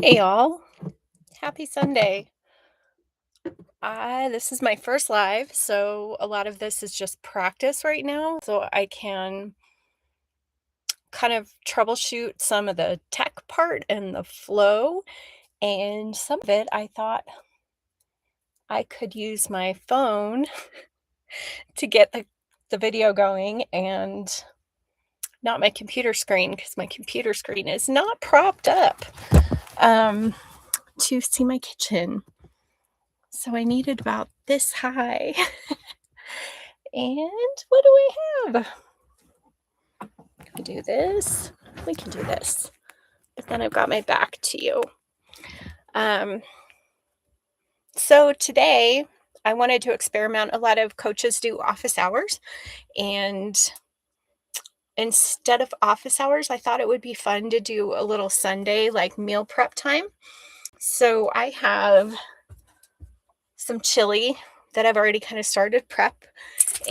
Hey y'all, happy Sunday. This is my first live, so a lot of this is just practice right now, so I can kind of troubleshoot some of the tech part and the flow, and some of it I thought I could use my phone to get the video going and not my computer screen, because my computer screen is not propped up to see my kitchen. So I needed about this high. And what do we have? We do this. We can do this. But then I've got my back to you. So today I wanted to experiment. A lot of coaches do office hours, and instead of office hours, I thought it would be fun to do a little Sunday like meal prep time. So I have some chili that I've already kind of started prep,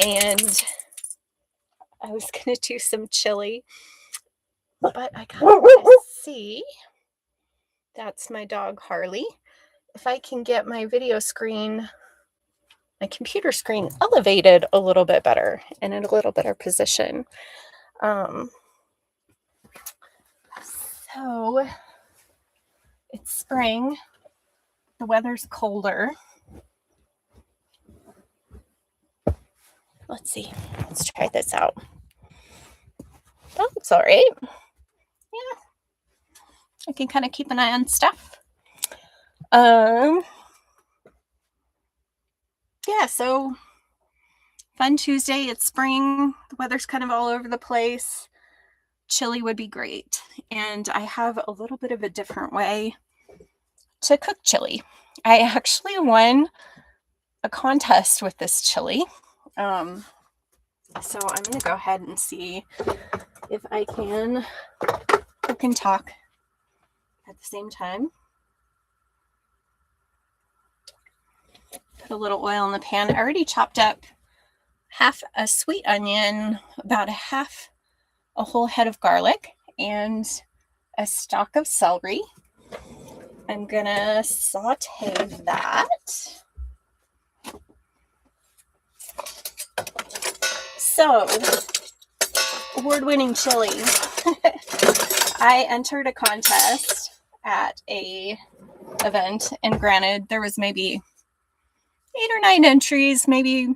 and I was going to do some chili, but I kind of want to see. That's my dog Harley. If I can get my video screen, my computer screen elevated a little bit better and in a little better position. So it's spring. The weather's colder. Let's see. Let's try this out. That looks all right. Yeah. I can kind of keep an eye on stuff. Yeah, so fun Tuesday. It's spring. The weather's kind of all over the place. Chili would be great. And I have a little bit of a different way to cook chili. I actually won a contest with this chili. So I'm going to go ahead and see if I can cook and talk at the same time. Put a little oil in the pan. I already chopped up half a sweet onion, about a whole head of garlic, and a stalk of celery. I'm gonna saute that. So, award-winning chili. I entered a contest at a event, and granted, there was maybe 8 or 9 entries, maybe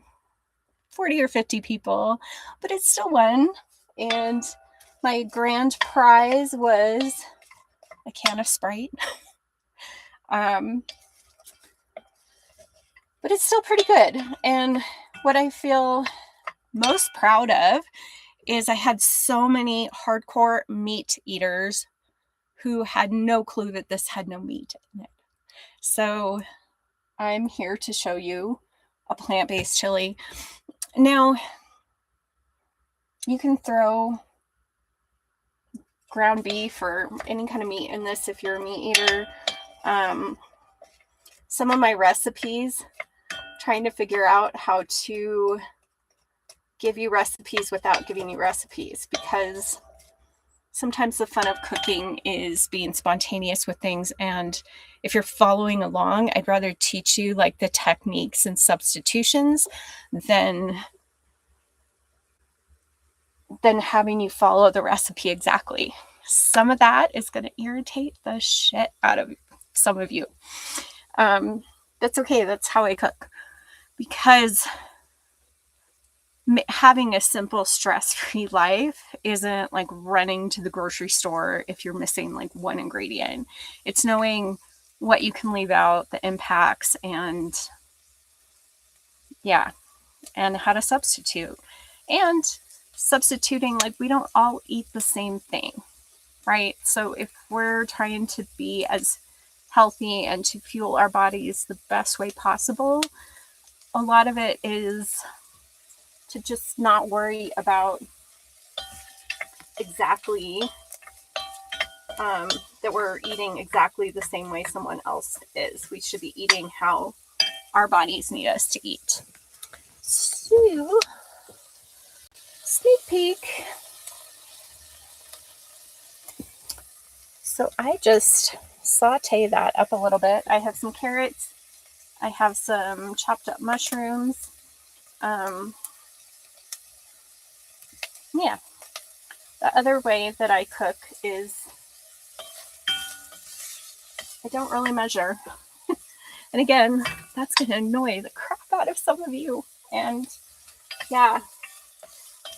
40 or 50 people, but it still won. And my grand prize was a can of Sprite. But it's still pretty good. And what I feel most proud of is I had so many hardcore meat eaters who had no clue that this had no meat in it. So I'm here to show you a plant-based chili. Now, you can throw ground beef or any kind of meat in this if you're a meat eater. Some of my recipes, trying to figure out how to give you recipes without giving you recipes, because sometimes the fun of cooking is being spontaneous with things. And if you're following along, I'd rather teach you like the techniques and substitutions than having you follow the recipe exactly. Some of that is going to irritate the shit out of some of you. That's okay. That's how I cook, because having a simple stress-free life isn't like running to the grocery store if you're missing like one ingredient. It's knowing what you can leave out, the impacts, and how to substitute. And substituting, like, we don't all eat the same thing, right? So if we're trying to be as healthy and to fuel our bodies the best way possible, a lot of it is to just not worry about exactly that we're eating exactly the same way someone else is. We should be eating how our bodies need us to eat. So, sneak peek. So I just saute that up a little bit. I have some carrots. I have some chopped up mushrooms. Yeah. The other way that I cook is I don't really measure. And again, that's going to annoy the crap out of some of you. And yeah,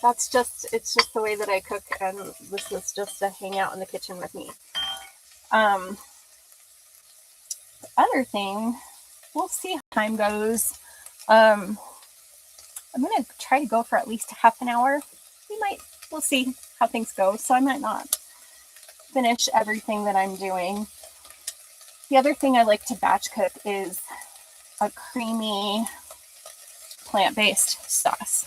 it's just the way that I cook, and this is just to hang out in the kitchen with me. The other thing, we'll see how time goes. I'm going to try to go for at least half an hour. We'll see how things go. So I might not finish everything that I'm doing. The other thing I like to batch cook is a creamy plant-based sauce,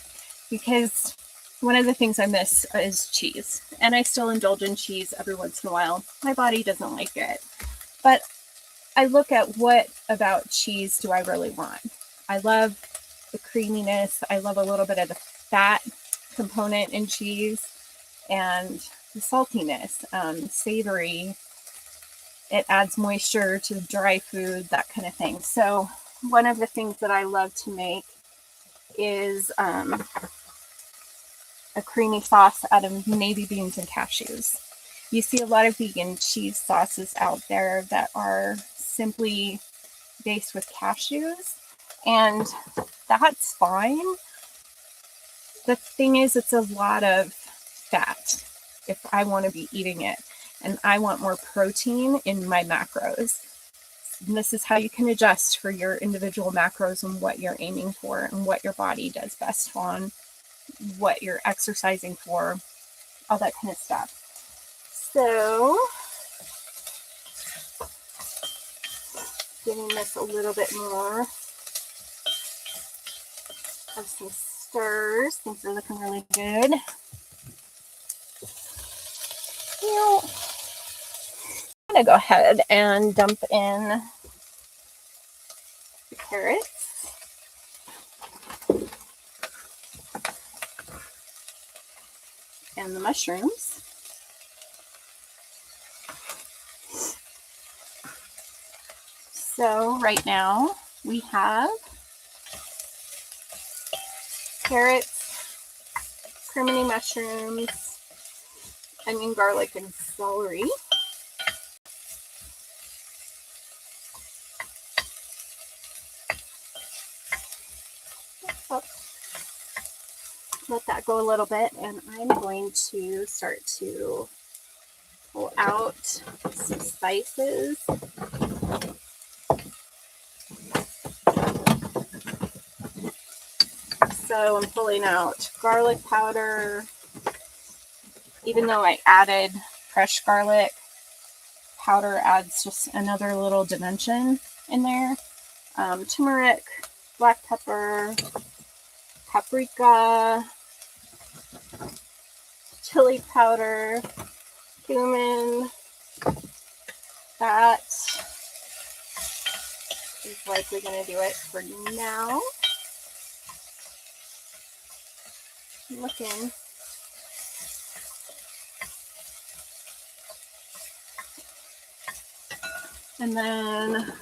because one of the things I miss is cheese, and I still indulge in cheese every once in a while. My body doesn't like it, but I look at what about cheese do I really want. I love the creaminess. I love a little bit of the fat component in cheese, and the saltiness, savory. It adds moisture to dry food, that kind of thing. So one of the things that I love to make is a creamy sauce out of navy beans and cashews. You see a lot of vegan cheese sauces out there that are simply based with cashews, and that's fine. The thing is, it's a lot of fat if I want to be eating it, and I want more protein in my macros. And this is how you can adjust for your individual macros and what you're aiming for and what your body does best on, what you're exercising for, all that kind of stuff. So, giving this a little bit more of some stirs. Things are looking really good. Now, I'm going to go ahead and dump in the carrots. And the mushrooms. So right now we have carrots, criminy mushrooms, onion, garlic, and celery. Let that go a little bit, and I'm going to start to pull out some spices. So I'm pulling out garlic powder. Even though I added fresh garlic, powder adds just another little dimension in there. Turmeric, black pepper, paprika, chili powder, cumin. That is likely going to do it for now. I'm looking. And then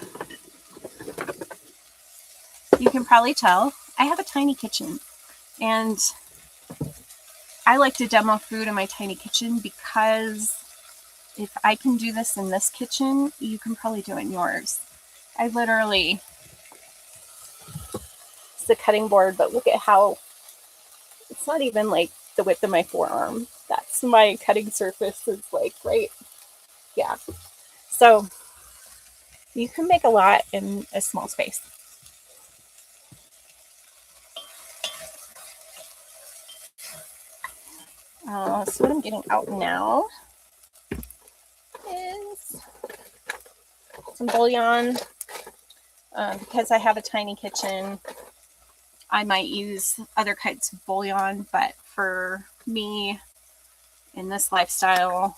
you can probably tell I have a tiny kitchen, and I like to demo food in my tiny kitchen because if I can do this in this kitchen, you can probably do it in yours. I literally, it's the cutting board, but look at how it's not even like the width of my forearm. That's my cutting surface is like, right? Yeah. So you can make a lot in a small space. So what I'm getting out now is some bouillon. Because I have a tiny kitchen, I might use other kinds of bouillon, but for me in this lifestyle,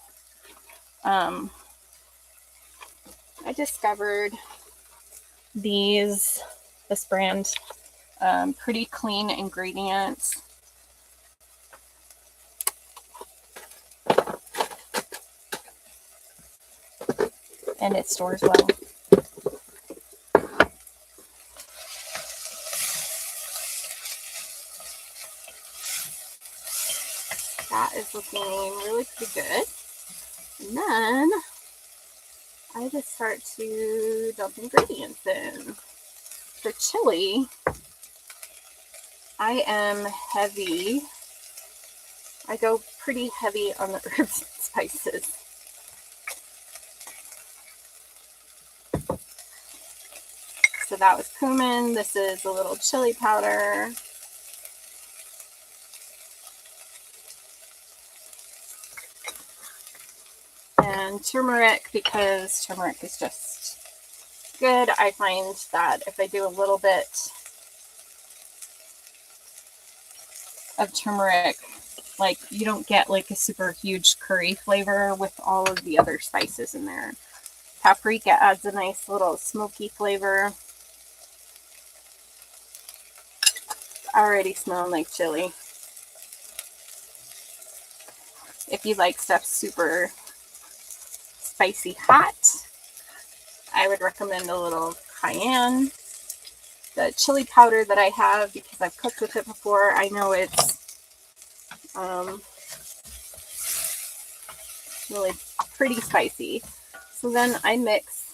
I discovered this brand, pretty clean ingredients. and it stores well. That is looking really pretty good. And then I just start to dump ingredients in. For chili, I am heavy. I go pretty heavy on the herbs and spices. So that was cumin. This is a little chili powder. And turmeric, because turmeric is just good. I find that if I do a little bit of turmeric, like you don't get like a super huge curry flavor with all of the other spices in there. Paprika adds a nice little smoky flavor. Already smelling like chili. If you like stuff super spicy hot, I would recommend a little cayenne. The chili powder that I have, because I've cooked with it before, I know it's really pretty spicy. So then I mix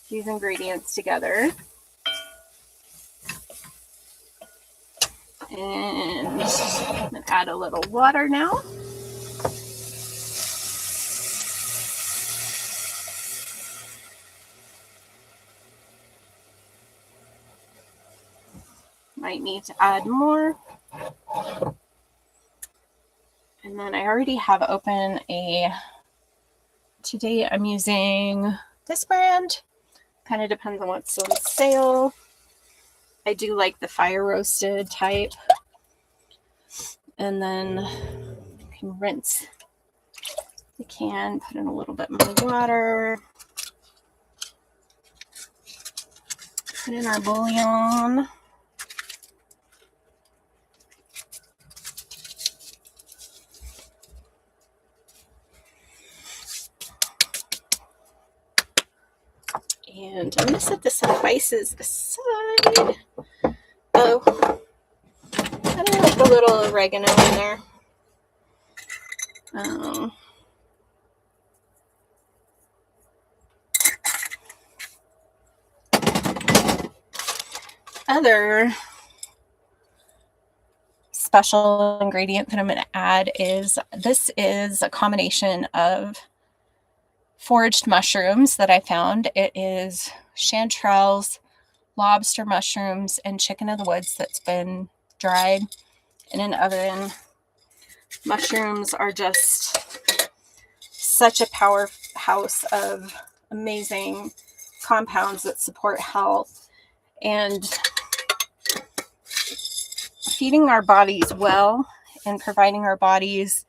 these ingredients together. And I'm going to add a little water now. Might need to add more. And then I already have open today I'm using this brand. Kind of depends on what's on sale. I do like the fire roasted type. And then you can rinse the can, put in a little bit more water. Put in our bouillon. And I'm going to set the spices aside. Oh, I don't like a little oregano in there. Other special ingredient that I'm going to add is, this is a combination of foraged mushrooms that I found. It is chanterelles, lobster mushrooms, and chicken of the woods that's been dried in an oven. Mushrooms are just such a powerhouse of amazing compounds that support health, and feeding our bodies well and providing our bodies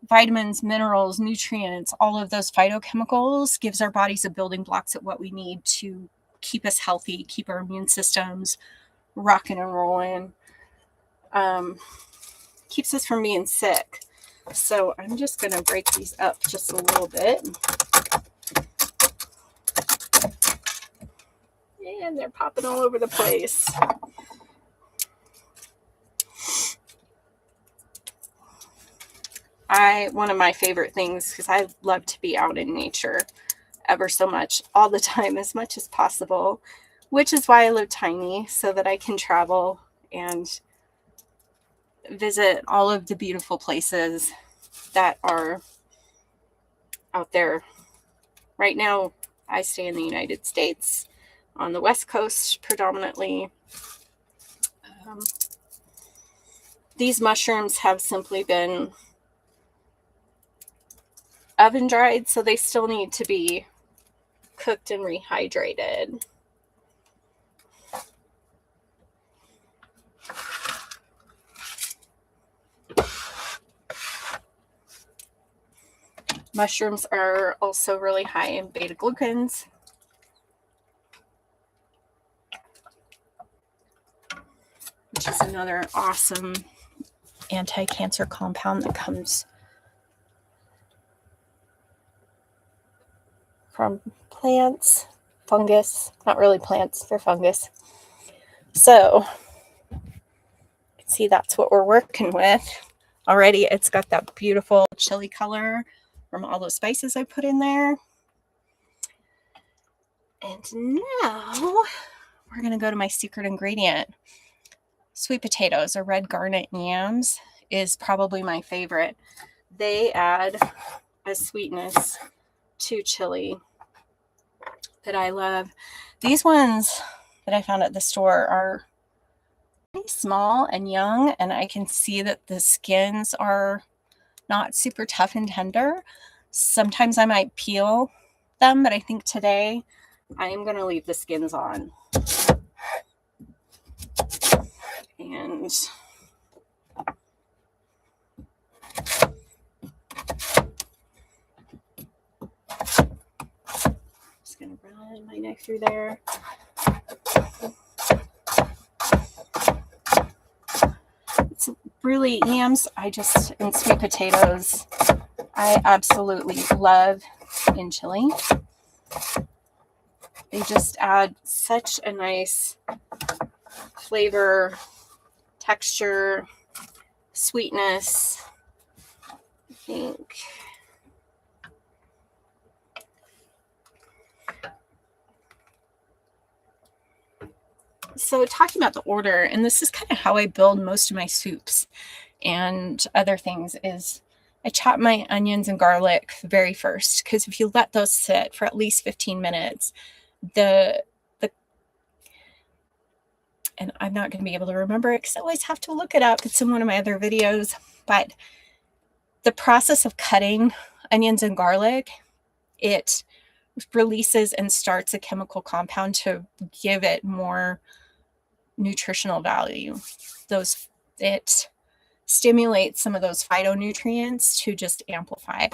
vitamins, minerals, nutrients, all of those phytochemicals gives our bodies the building blocks of what we need to keep us healthy, keep our immune systems rocking and rolling, keeps us from being sick. So I'm just going to break these up just a little bit. And they're popping all over the place. One of my favorite things, because I love to be out in nature ever so much, all the time, as much as possible, which is why I live tiny, so that I can travel and visit all of the beautiful places that are out there. Right now, I stay in the United States, on the West Coast predominantly. These mushrooms have simply been oven dried, so they still need to be cooked and rehydrated. Mushrooms are also really high in beta glucans, which is another awesome anti-cancer compound that comes from plants, fungus, not really plants, they're fungus. So you can see that's what we're working with. Already it's got that beautiful chili color from all those spices I put in there. And now we're going to go to my secret ingredient. Sweet potatoes or red garnet yams is probably my favorite. They add a sweetness to chili that I love. These ones that I found at the store are pretty small and young, and I can see that the skins are not super tough and tender. Sometimes I might peel them, but I think today I am going to leave the skins on. And just going to run my knife through there. It's really yams, and sweet potatoes, I absolutely love in chili. They just add such a nice flavor, texture, sweetness. I think so. Talking about the order, and this is kind of how I build most of my soups and other things, is I chop my onions and garlic very first, because if you let those sit for at least 15 minutes, and I'm not going to be able to remember it because I always have to look it up. It's in one of my other videos. But the process of cutting onions and garlic, it releases and starts a chemical compound to give it more nutritional value. It stimulates some of those phytonutrients to just amplify.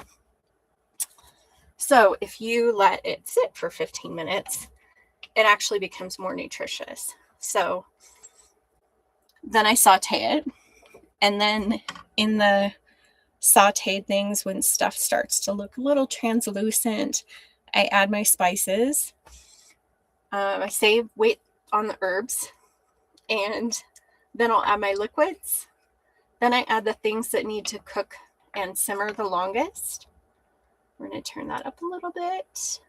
So if you let it sit for 15 minutes, it actually becomes more nutritious. So then I saute it, and then in the sauteed things, when stuff starts to look a little translucent, I add my spices. I wait on the herbs, and then I'll add my liquids. Then I add the things that need to cook and simmer the longest. We're going to turn that up a little bit.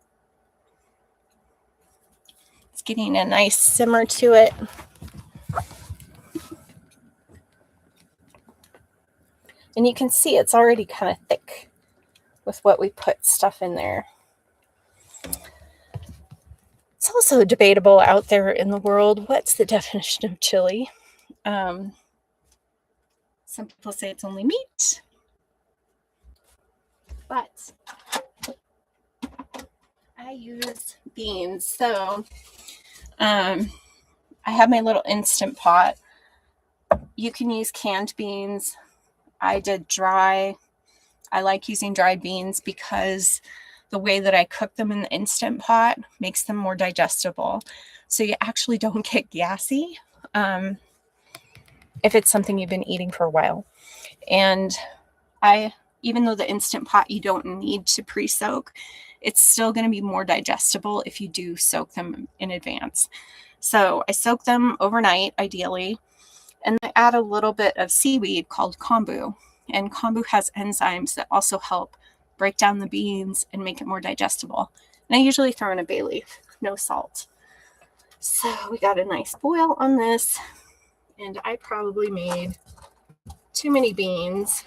It's getting a nice simmer to it. And you can see it's already kind of thick with what we put stuff in there. It's also debatable out there in the world, what's the definition of chili? Some people say it's only meat, but I use beans. So I have my little Instant Pot. You can use canned beans. I did dry. I like using dried beans because the way that I cook them in the Instant Pot makes them more digestible. So you actually don't get gassy if it's something you've been eating for a while. And even though the Instant Pot, you don't need to pre-soak, it's still going to be more digestible if you do soak them in advance. So I soak them overnight, ideally. And I add a little bit of seaweed called kombu. And kombu has enzymes that also help break down the beans and make it more digestible. And I usually throw in a bay leaf, no salt. So we got a nice boil on this. And I probably made too many beans.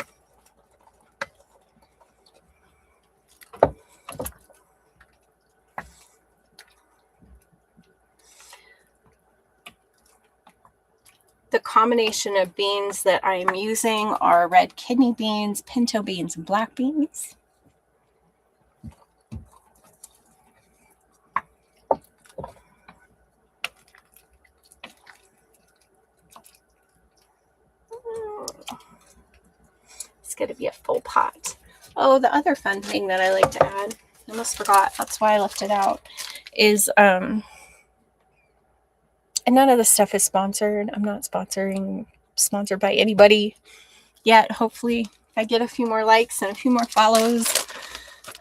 The combination of beans that I'm using are red kidney beans, pinto beans, and black beans. It's going to be a full pot. Oh, the other fun thing that I like to add, I almost forgot, that's why I left it out, is, and none of this stuff is sponsored. I'm not sponsored by anybody yet. Hopefully, if I get a few more likes and a few more follows,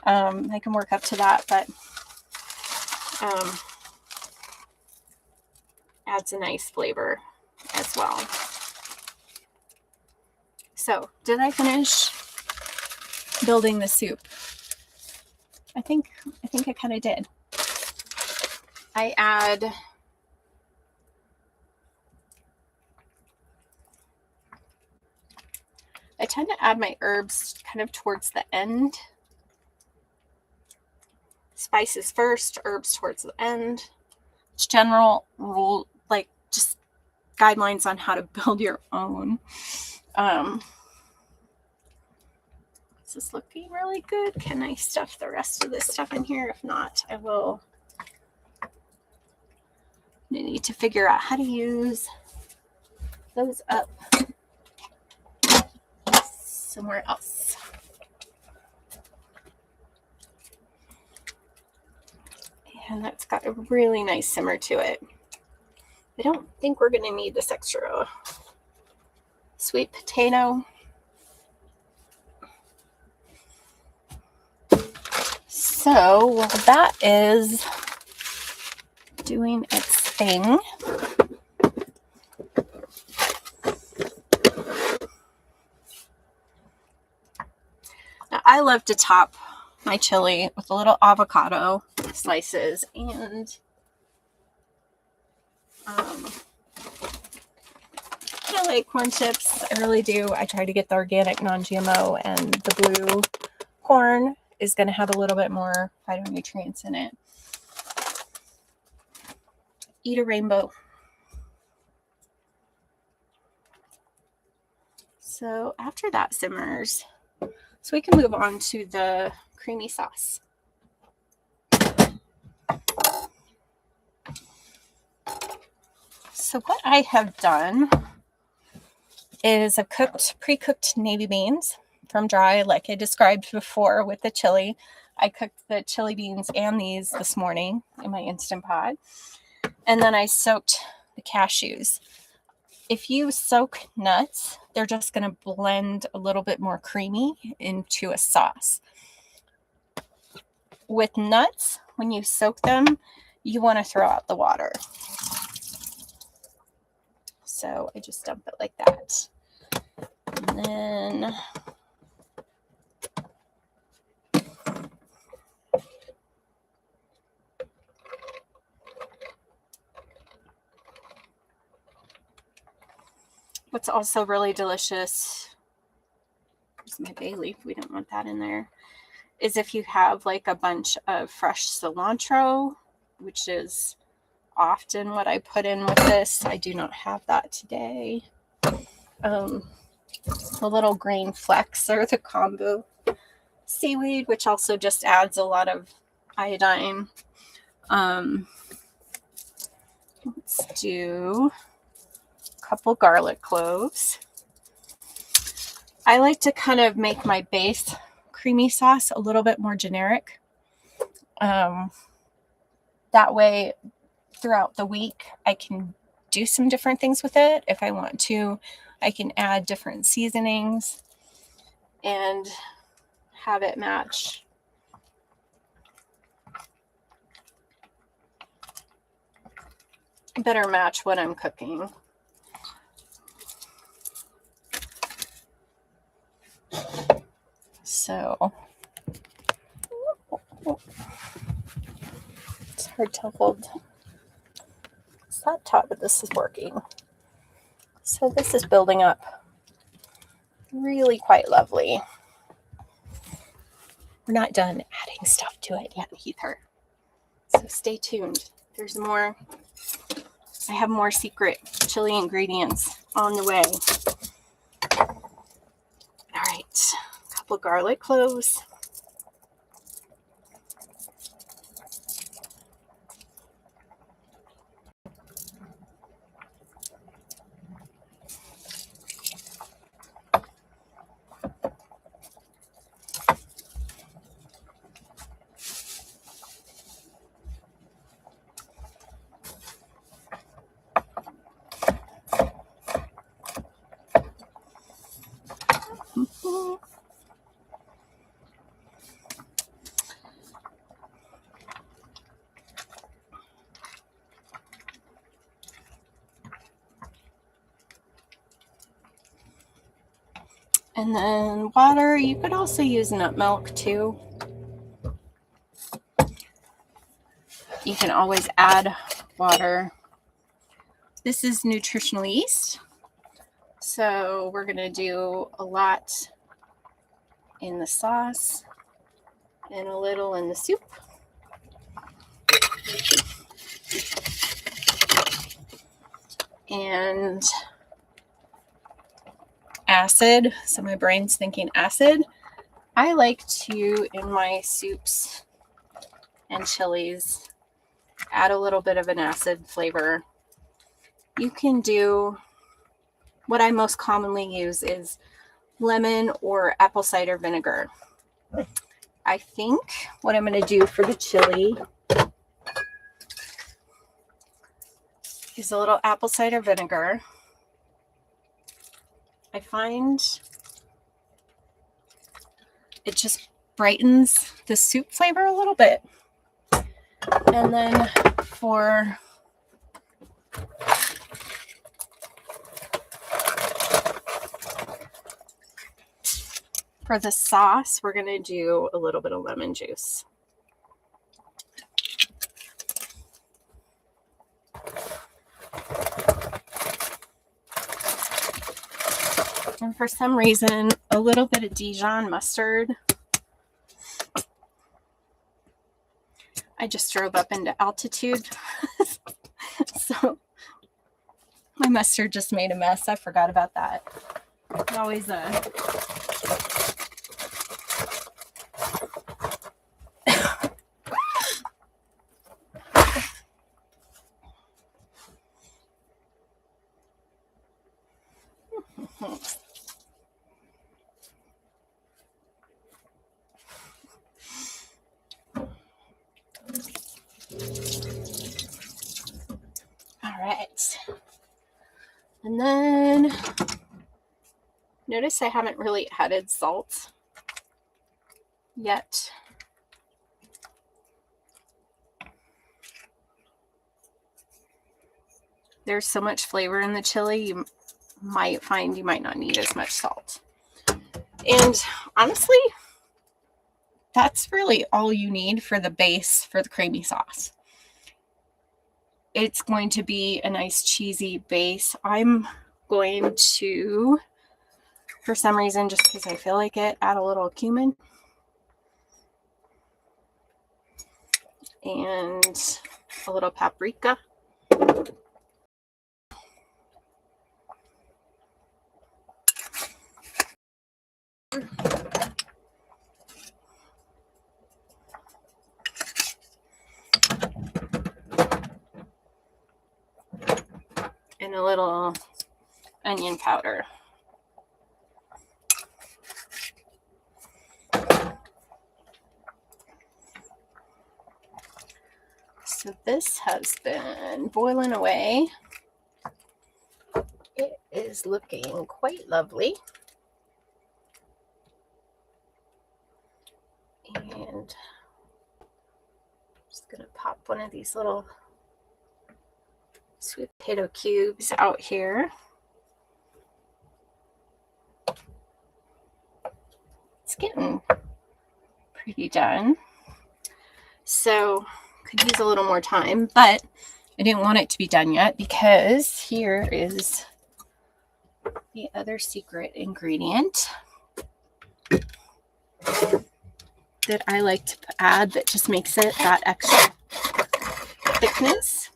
I can work up to that. But adds a nice flavor as well. So, did I finish building the soup? I think I kind of did. I tend to add my herbs kind of towards the end. Spices first, herbs towards the end. It's general rule, like just guidelines on how to build your own. Is this looking really good? Can I stuff the rest of this stuff in here? If not, I will need to figure out how to use those up somewhere else. And that's got a really nice simmer to it. I don't think we're going to need this extra sweet potato. So while that is doing its thing, now I love to top my chili with a little avocado slices and I like corn chips. I really do. I try to get the organic non-GMO, and the blue corn is going to have a little bit more phytonutrients in it. Eat a rainbow. So after that simmers, so we can move on to the creamy sauce. So what I have done is I've pre-cooked navy beans from dry, like I described before with the chili. I cooked the chili beans and these this morning in my Instant Pot. And then I soaked the cashews. If you soak nuts, they're just going to blend a little bit more creamy into a sauce. With nuts, when you soak them, you want to throw out the water. So I just dump it like that. And then what's also really delicious, here's my bay leaf, we don't want that in there, is if you have like a bunch of fresh cilantro, which is often what I put in with this. I do not have that today. The little green flecks or the kombu seaweed, which also just adds a lot of iodine. Let's do a couple garlic cloves. I like to kind of make my base creamy sauce a little bit more generic. That way, throughout the week, I can do some different things with it. If I want to, I can add different seasonings and have it match what I'm cooking. So it's hard to hold this laptop, but this is working. So this is building up really quite lovely. We're not done adding stuff to it yet either. So stay tuned. There's more. I have more secret chili ingredients on the way. All right, a couple garlic cloves. And then water, you could also use nut milk too. You can always add water. This is nutritional yeast. So we're going to do a lot in the sauce and a little in the soup. And acid. So my brain's thinking acid. I like to, in my soups and chilies, add a little bit of an acid flavor. You can do, what I most commonly use is lemon or apple cider vinegar. I think what I'm going to do for the chili is a little apple cider vinegar. I find it just brightens the soup flavor a little bit. And then for the sauce, we're going to do a little bit of lemon juice. And for some reason, a little bit of Dijon mustard. I just drove up into altitude. So my mustard just made a mess. I forgot about that. It's always a all right. And then notice I haven't really added salt yet. There's so much flavor in the chili, you might find you might not need as much salt. And honestly, that's really all you need for the base for the creamy sauce. It's going to be a nice cheesy base. I'm going to, for some reason, just because I feel like it, add a little cumin. And a little paprika. And a little onion powder. So this has been boiling away. It is looking quite lovely. And I'm just going to pop one of these little sweet potato cubes out here. It's getting pretty done. So could use a little more time, but I didn't want it to be done yet because here is the other secret ingredient that I like to add that just makes it that extra thickness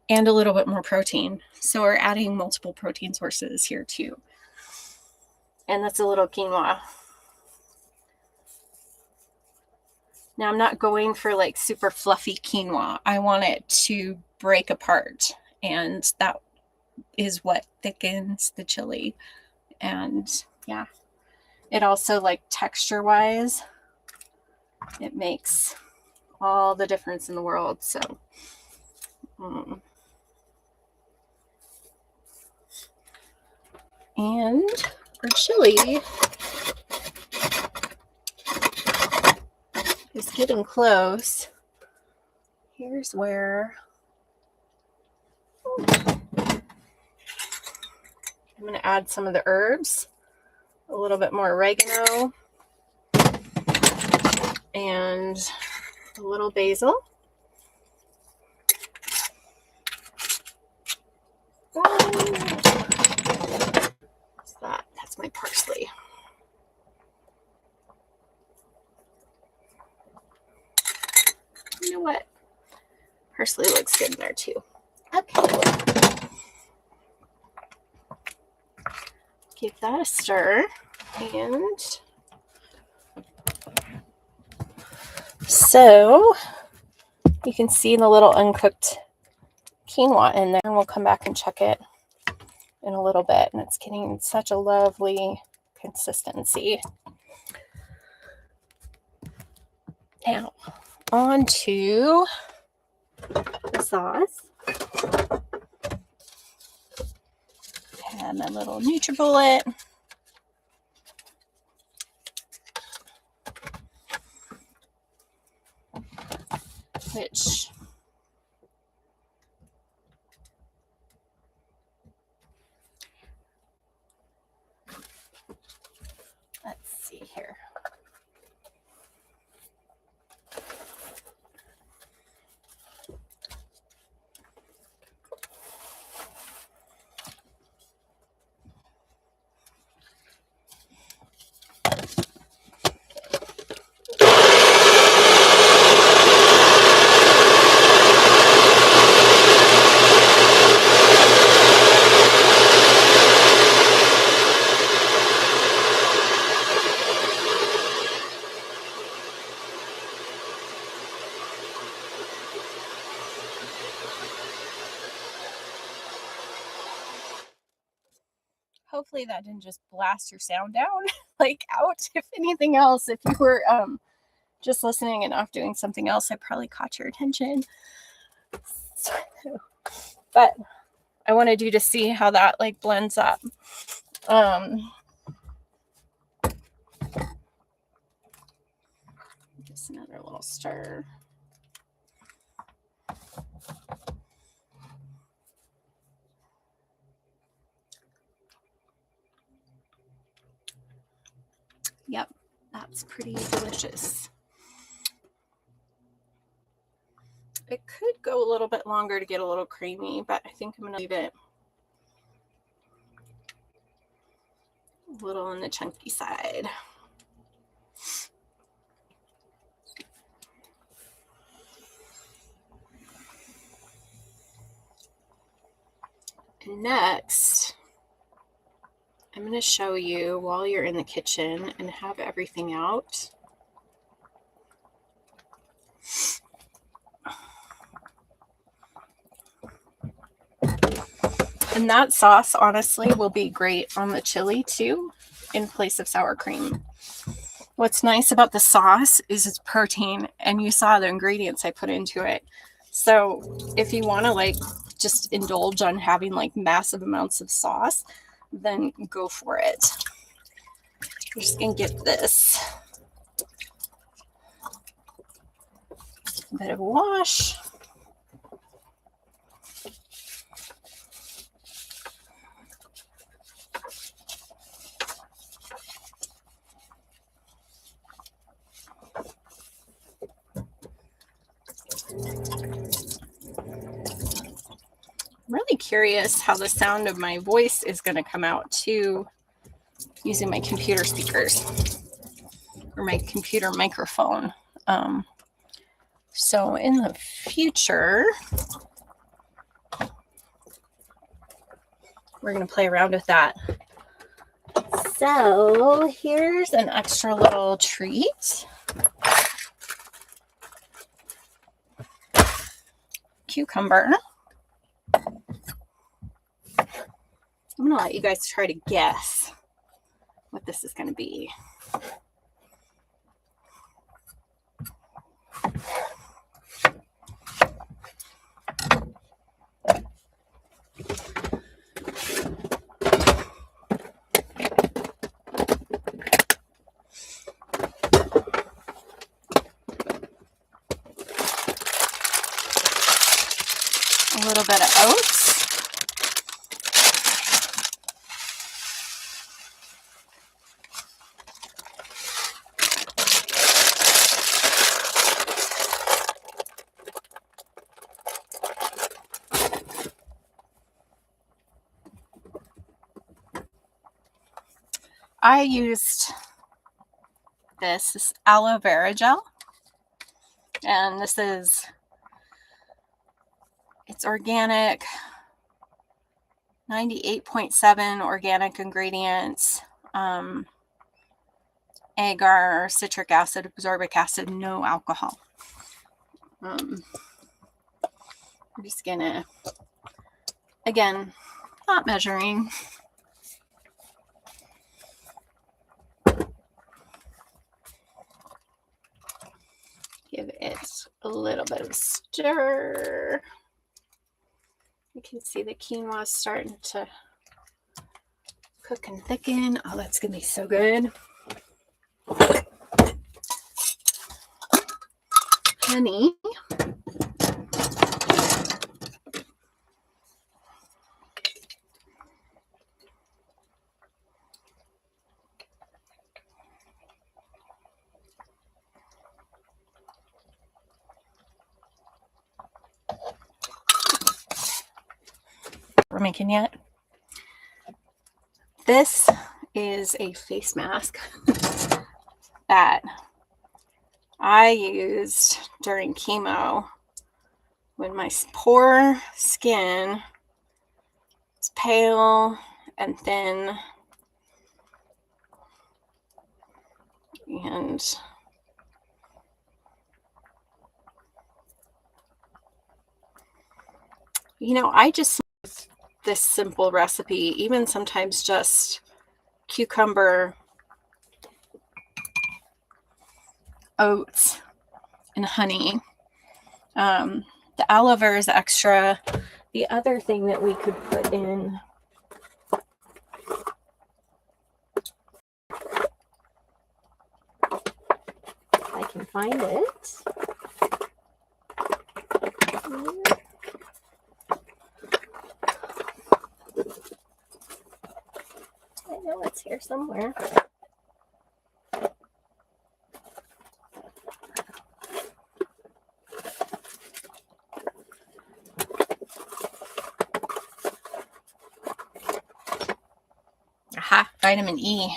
and a little bit more protein. So we're adding multiple protein sources here too. And that's a little quinoa. Now I'm not going for like super fluffy quinoa. I want it to break apart, and that is what thickens the chili. And yeah, it also, like, texture wise, it makes all the difference in the world. So and our chili is getting close. Here's where I'm going to add some of the herbs. a little bit more oregano, and a little basil. What's that? That's my parsley. You know what? Parsley looks good in there too. Okay. Give that a stir. And so you can see the little uncooked quinoa in there, and we'll come back and check it in a little bit. And it's getting such a lovely consistency. Now, on to the sauce. Have my little NutriBullet. Which let's see here. Hopefully that didn't just blast your sound down, like out. If anything else, if you were just listening and off doing something else, I probably caught your attention. So, but I wanted you to see how that like blends up. Just another little stir. Yep, that's pretty delicious. It could go a little bit longer to get a little creamy, but I think I'm going to leave it a little on the chunky side. And next, I'm going to show you while you're in the kitchen and have everything out. And that sauce, honestly, will be great on the chili too, in place of sour cream. What's nice about the sauce is it's protein, and you saw the ingredients I put into it. So if you want to like just indulge on having like massive amounts of sauce, then go for it. I'm just going to give this a bit of a wash. I'm really curious how the sound of my voice is going to come out too, using my computer speakers or my computer microphone. So in the future, we're going to play around with that. So here's an extra little treat. Cucumber. I'm going to let you guys try to guess what this is going to be. A little bit of oats. I used this aloe vera gel, and it's organic, 98.7 organic ingredients, agar, citric acid, ascorbic acid, no alcohol. I'm just gonna, again, not measuring. Give it a little bit of a stir. You can see the quinoa starting to cook and thicken. Oh, that's gonna be so good. Honey. We're making yet. This is a face mask that I used during chemo when my poor skin is pale and thin, and I just use this simple recipe, even sometimes just cucumber, oats, and honey. The aloe vera is extra. The other thing that we could put in, if I can find it. I know it's here somewhere. Aha, vitamin E.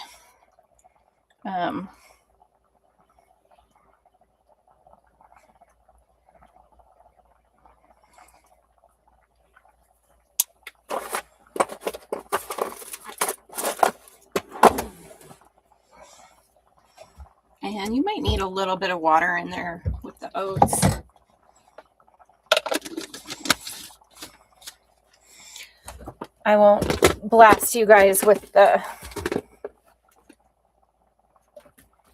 And you might need a little bit of water in there with the oats. I won't blast you guys with the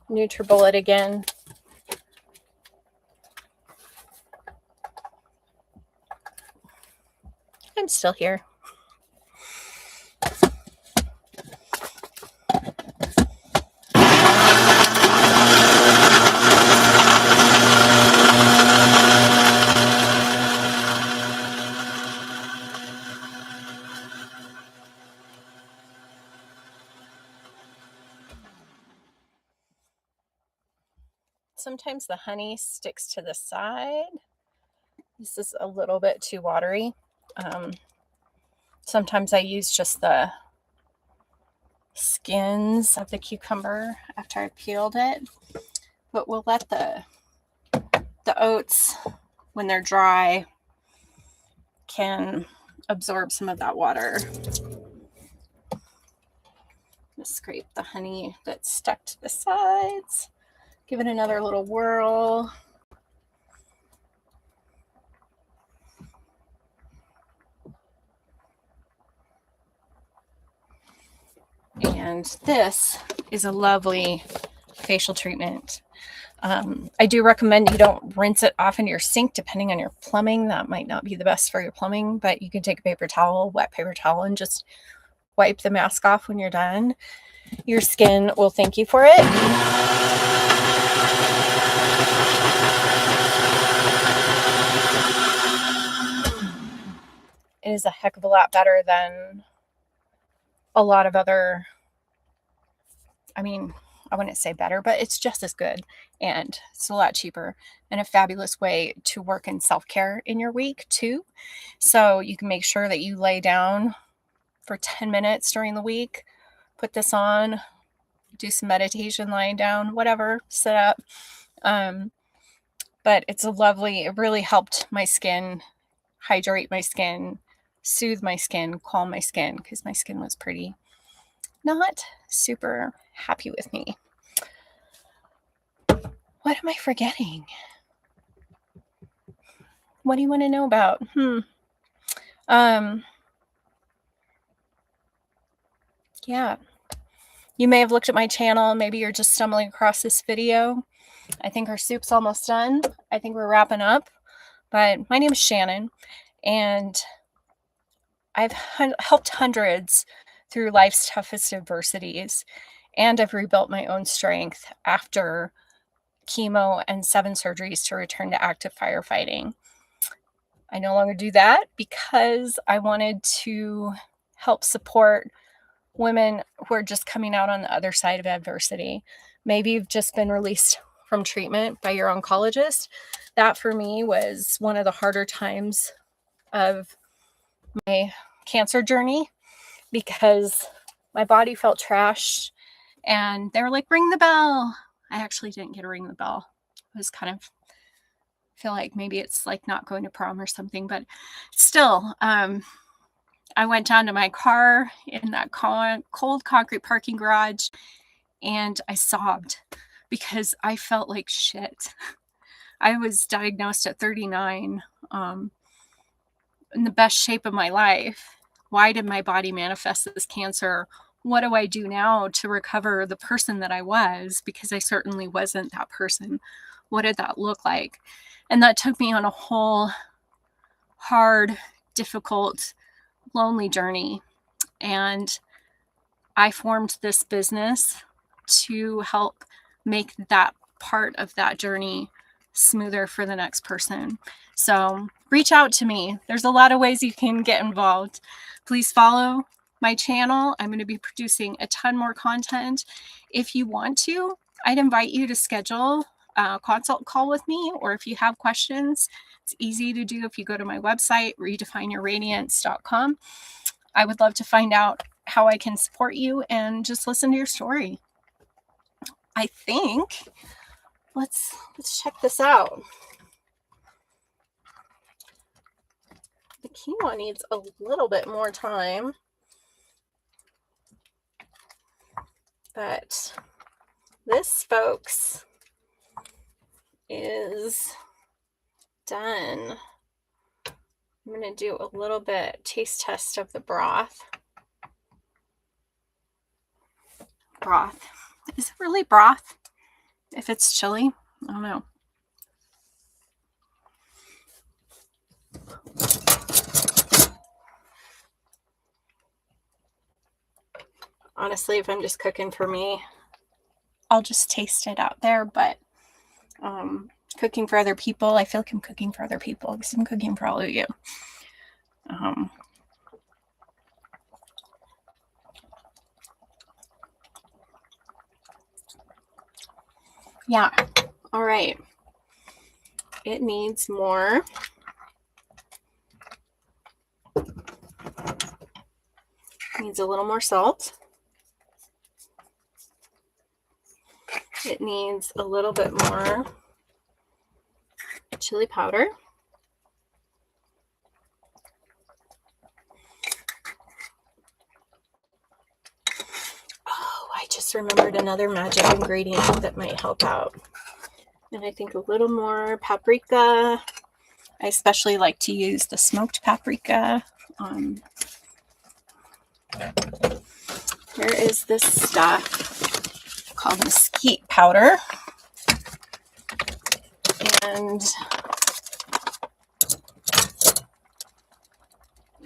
NutriBullet again. I'm still here. Sometimes the honey sticks to the side. This is a little bit too watery. Sometimes I use just the skins of the cucumber after I peeled it, but we'll let the oats, when they're dry, can absorb some of that water. Just scrape the honey that's stuck to the sides. Give it another little whirl. And this is a lovely facial treatment. I do recommend you don't rinse it off in your sink, depending on your plumbing. That might not be the best for your plumbing, but you can take a paper towel, wet paper towel, and just wipe the mask off when you're done. Your skin will thank you for it. It is a heck of a lot better than a lot of other, I wouldn't say better, but it's just as good, and it's a lot cheaper and a fabulous way to work in self-care in your week too. So you can make sure that you lay down for 10 minutes during the week, put this on, do some meditation lying down, whatever, sit up. But it's it really helped my skin, hydrate my skin, soothe my skin, calm my skin, because my skin was pretty not super happy with me. What am I forgetting? What do you want to know about? Yeah. You may have looked at my channel. Maybe you're just stumbling across this video. I think our soup's almost done. I think we're wrapping up. But my name is Shannon, and I've helped hundreds through life's toughest adversities, and I've rebuilt my own strength after chemo and 7 surgeries to return to active firefighting. I no longer do that because I wanted to help support women who are just coming out on the other side of adversity. Maybe you've just been released from treatment by your oncologist. That for me was one of the harder times of my cancer journey, because my body felt trashed and they were like, ring the bell. I actually didn't get to ring the bell. It was kind of, feel like maybe it's like not going to prom or something, but still, I went down to my car in that cold concrete parking garage and I sobbed because I felt like shit. I was diagnosed at 39, in the best shape of my life. Why did my body manifest this cancer? What do I do now to recover the person that I was? Because I certainly wasn't that person. What did that look like? And that took me on a whole hard, difficult, lonely journey. And I formed this business to help make that part of that journey smoother for the next person. So reach out to me. There's a lot of ways you can get involved. Please follow my channel. I'm going to be producing a ton more content. If you want to, I'd invite you to schedule a consult call with me, or if you have questions, it's easy to do if you go to my website, redefineyourradiance.com. I would love to find out how I can support you and just listen to your story. I think let's check this out. The quinoa needs a little bit more time, but this, folks, is done. I'm going to do a little bit taste test of the broth. Broth. Is it really broth? If it's chili? I don't know. Honestly, if I'm just cooking for me, I'll just taste it out there, but cooking for other people, I feel like I'm cooking for other people because I'm cooking for all of you. Yeah. All right. It needs more. Needs a little more salt. It needs a little bit more chili powder. Oh, I just remembered another magic ingredient that might help out. And I think a little more paprika. I especially like to use the smoked paprika. There is this stuff called mesquite powder. And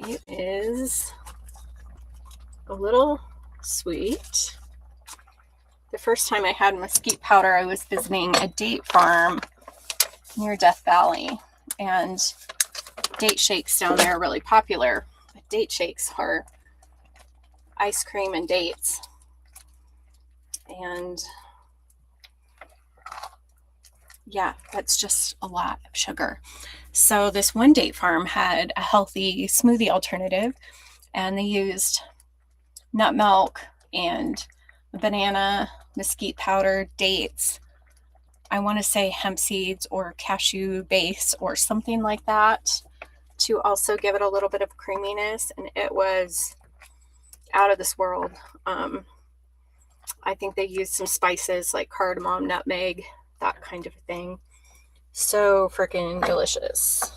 it is a little sweet. The first time I had mesquite powder, I was visiting a date farm near Death Valley, and date shakes down there are really popular. But date shakes are ice cream and dates. And yeah, that's just a lot of sugar. So this one date farm had a healthy smoothie alternative, and they used nut milk and banana mesquite powder, dates. I want to say hemp seeds or cashew base or something like that to also give it a little bit of creaminess. And it was out of this world. I think they used some spices like cardamom, nutmeg, that kind of thing. So freaking delicious.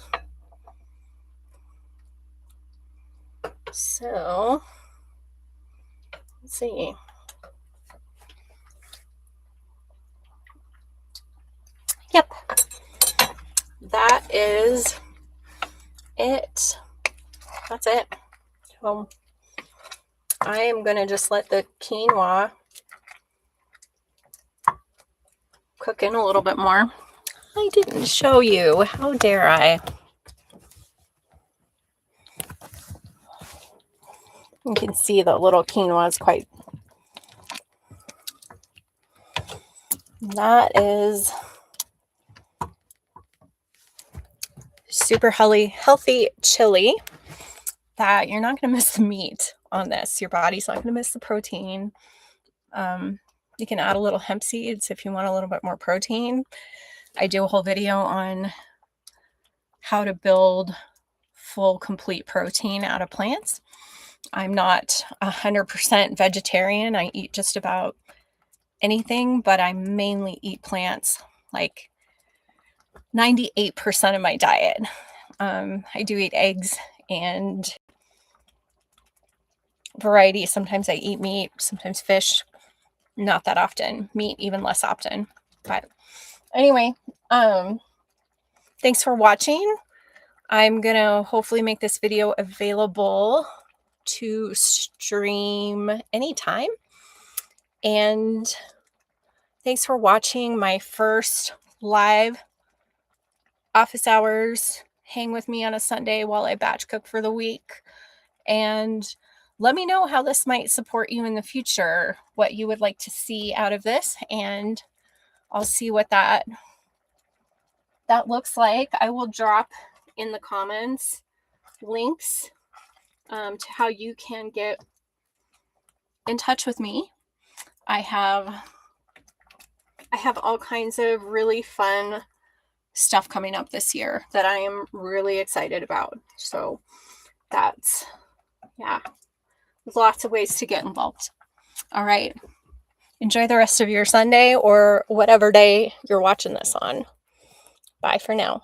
So, let's see. Yep. That is it. That's it. So, I am going to just let the quinoa cook in a little bit more. I didn't show you. How dare I? You can see the little quinoa is quite... That is super healthy chili that you're not going to miss the meat on this. Your body's not going to miss the protein. You can add a little hemp seeds if you want a little bit more protein. I do a whole video on how to build full, complete protein out of plants. I'm not 100% vegetarian. I eat just about anything, but I mainly eat plants, like 98% of my diet. I do eat eggs and variety. Sometimes I eat meat, sometimes fish. Not that often. Meat even less often. But anyway, thanks for watching. I'm going to hopefully make this video available to stream anytime. And thanks for watching my first live office hours. Hang with me on a Sunday while I batch cook for the week. And let me know how this might support you in the future, what you would like to see out of this, and I'll see what that looks like. I will drop in the comments links to how you can get in touch with me. I have all kinds of really fun stuff coming up this year that I am really excited about. So that's, yeah, lots of ways to get involved. All right. Enjoy the rest of your Sunday or whatever day you're watching this on. Bye for now.